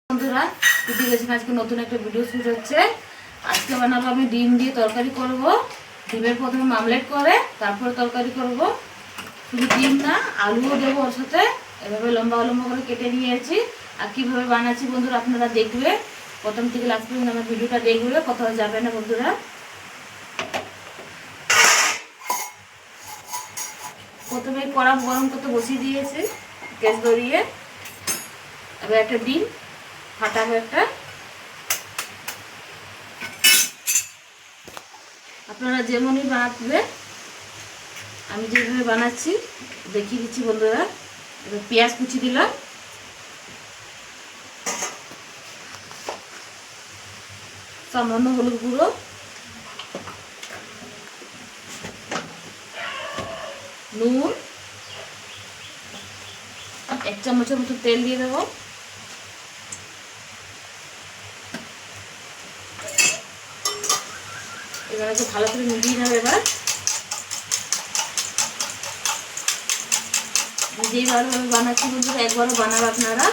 বন্ধুরা দিদি গেছেন আজকে নতুন একটা ভিডিও শুট হচ্ছে। আজকে বানাবো আমি ডিম দিয়ে তরকারি করব। ডিমের প্রথমে মামলেট করে তারপরে তরকারি করব। শুধু ডিম না, আলুও দেবো ওর সাথে। এভাবে লম্বা লম্বা করে কেটে নিয়েছি। আর কীভাবে বানাচ্ছি বন্ধুরা আপনারা দেখবে, প্রথম থেকে লাস্ট পর্যন্ত আমার ভিডিওটা দেখবে, কোথাও যাবে না বন্ধুরা। প্রথমে কড়া গরম করতে বসিয়ে দিয়েছি গ্যাস ধরিয়ে। এবার একটা ডিম ফাটাবো একটা। আপনারা যেমনই বানাবে, আমি যেভাবে বানাচ্ছি দেখিয়ে দিচ্ছি বন্ধুরা। এবার পেঁয়াজ কুচি দিলাম, সামান্য হলুদ গুঁড়ো, নুন, 1 চামচের মতো তেল দিয়ে দেবো। এবার একটু ভালো করে মিলিয়ে নেবে। এবার যেইভাবে আমি বানাচ্ছি বন্ধুরা একবারও বানাবো আপনারা,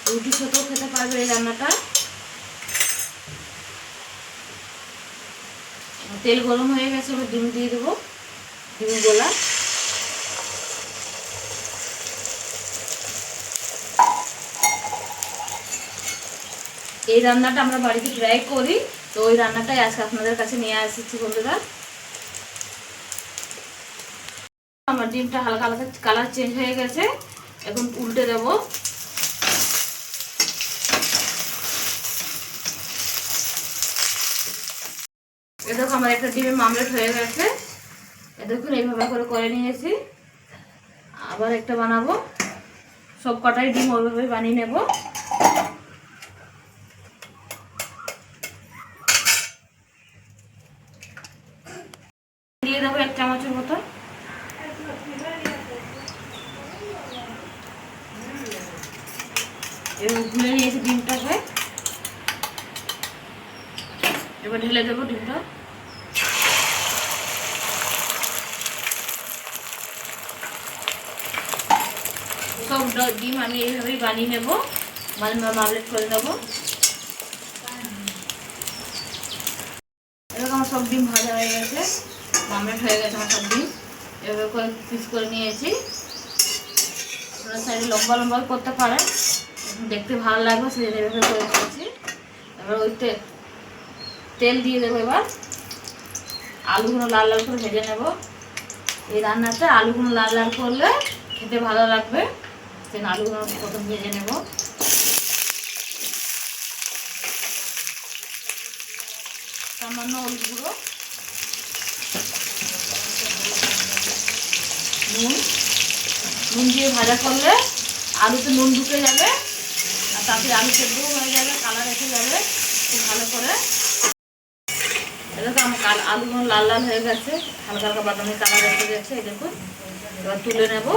রুটির সাথেও খেতে পারবে এই রান্নাটা। তেল গরম হয়ে গেছে, এবার ডিম দিয়ে দেবো, ডিম গোলা। এই রান্নাটা আমরা বাড়িতে ট্রাই করি, তো ওই রান্নাটাই আজকে আপনাদের কাছে নিয়ে আসছি বন্ধুরা। আমার ডিমটা হালকা হালকা কালার চেঞ্জ হয়ে গেছে, এখন উল্টে দেবো। এ দেখো আমার একটা ডিমের মামলেট হয়ে গেছে। এ দেখুন এইভাবে করে নিয়েছি। আবার একটা বানাবো, সব কটাই ডিম ওইভাবে বানিয়ে নেব। দিয়ে দেবো 1 চামচের মতো। এবার গুলে নিয়েছি ডিমটাকে, এবার ঢেলে দেবো ডিমটা। সব ডিম আমি এইভাবেই বানিয়ে নেব, মামলেট করে নেব। এরকম আমার সব ডিম ভাজা হয়ে গেছে, মামলেট হয়ে গেছে আমার সব ডিম। এভাবে করে পিস করে নিয়েছি। আপনারা সাইডে লম্বা লম্বা করতে পারেন, দেখতে ভালো লাগবে সেই এভাবে করে নিয়েছি। এবার ওই তেল দিয়ে দেবো। এবার আলুগুলো লাল লাল করে ভেজে নেব। এই রান্নাতে আলুগুলো লাল লাল করলে খেতে ভালো লাগবে, সেই আলুগুলো প্রথম ভেজে নেব। সামান্য হলুদ গুঁড়ো, নুন দিয়ে ভাজা করলে আলুতে নুন ঢুকে যাবে, আর তাতে আলু সেদ্ধও হয়ে যাবে, কালার এসে যাবে খুব ভালো করে। দেখো আমার আলুগুলো লাল লাল হয়ে গেছে, হালকা হালকা বাদামি কালার এসে গেছে। এই দেখুন, এবার তুলে নেব।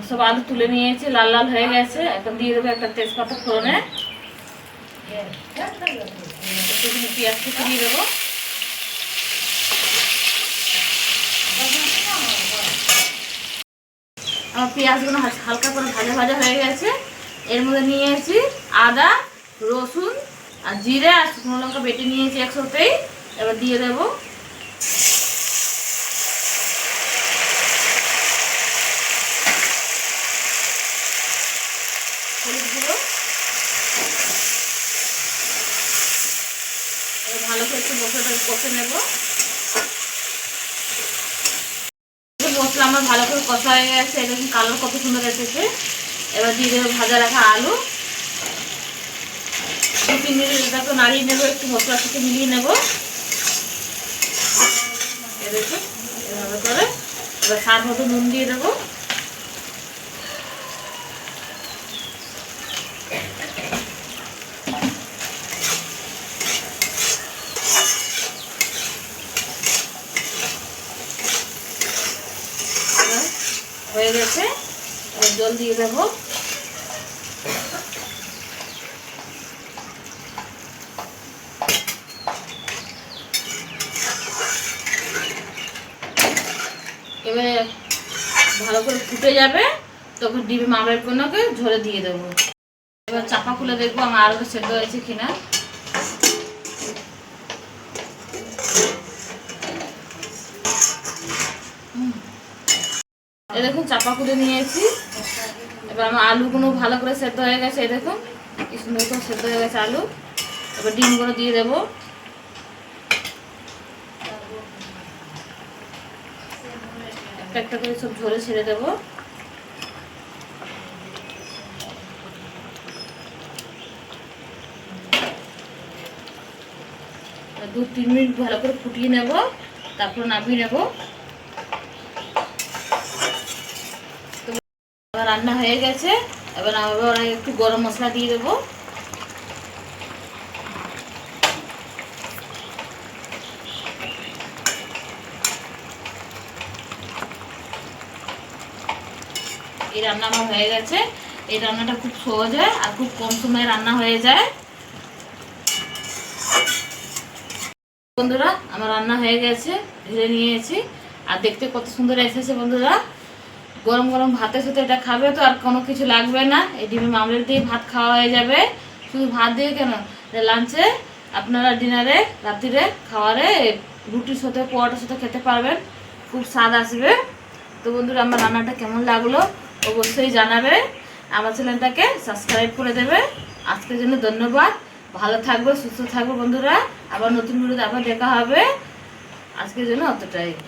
সব আলু তুলে নিয়েছি, লাল লাল হয়ে গেছে। এখন দিয়ে দেবো একটা তেজপাতা ফোড়নে, পেঁয়াজ কুচি দিয়ে দেবো। আমার পেঁয়াজগুলো হালকা করে ভাজা ভাজা হয়ে গেছে। এর মধ্যে নিয়েছি আদা, রসুন আর জিরে আর শুকনো লঙ্কা বেটে নিয়েছি একসাথেই। এবার দিয়ে দেবো। হলুদ গুঁড়ো, ভালো করে একটু মশলাটা কষে নেব। মশলা আমার ভালো করে কষা হয়ে গেছে, এরকম কালার কত সুন্দর এসেছে। এবার দিয়ে দেবো ভাজা রাখা আলু। 2-3 মিনিট এটাকে নাড়িয়ে নেবো, একটু মশলার সাথে মিলিয়ে নেব। দেখুন এভাবে করে। এবার স্বাদ মতো নুন দিয়ে দেবো। হয়ে গেছে। এবার জল দিয়ে দেবো। এবারে ভালো করে ফুটে যাবে, তখন ডিমে মামলেট গুলোকে ঝরে দিয়ে দেবো। এবার চাপা খুলে দেখবো আমার আলুটা সেদ্ধ হয়েছে কিনা। এই দেখুন চাপা খুলে নিয়েছি। এবার আমার আলুগুলো ভালো করে সেদ্ধ হয়ে গেছে। এই দেখুন কি সুন্দর করে সেদ্ধ হয়ে গেছে আলু। এবার ডিমগুলো দিয়ে দেবো। একটা একটা করে সব ঝরে ছেড়ে দেবো। দু তিন মিনিট ভালো করে ফুটিয়ে নেব, তারপর নামিয়ে নেব। এবার রান্না হয়ে গেছে। এবার আবার একটু গরম মশলা দিয়ে দেবো। এই রান্না আমার হয়ে গেছে। এই রান্নাটা খুব সহজ হয় আর খুব কম সময়ে রান্না হয়ে যায়। বন্ধুরা আমার রান্না হয়ে গেছে, ঢেলে নিয়েছি আর দেখতে কত সুন্দর এসেছে। বন্ধুরা গরম গরম ভাতের সাথে এটা খাবে তো আর কোনো কিছু লাগবে না। এই ডিমের মামলেট দিয়ে ভাত খাওয়া হয়ে যাবে। শুধু ভাত দিয়ে কেন, লাঞ্চে আপনারা ডিনারে রাত্রিরে খাওয়ারে রুটির সাথে পরোটার সাথে খেতে পারবেন, খুব স্বাদ আসবে। তো বন্ধুরা আমার রান্নাটা কেমন লাগলো অবশ্যই জানাবে। আমার চ্যানেলটাকে সাবস্ক্রাইব করে দেবে। আজকের জন্য ধন্যবাদ। ভালো থাকবে, সুস্থ থাকবে বন্ধুরা। আবার নতুন ভিডিওতে আবার দেখা হবে। আজকের জন্য অতটাই।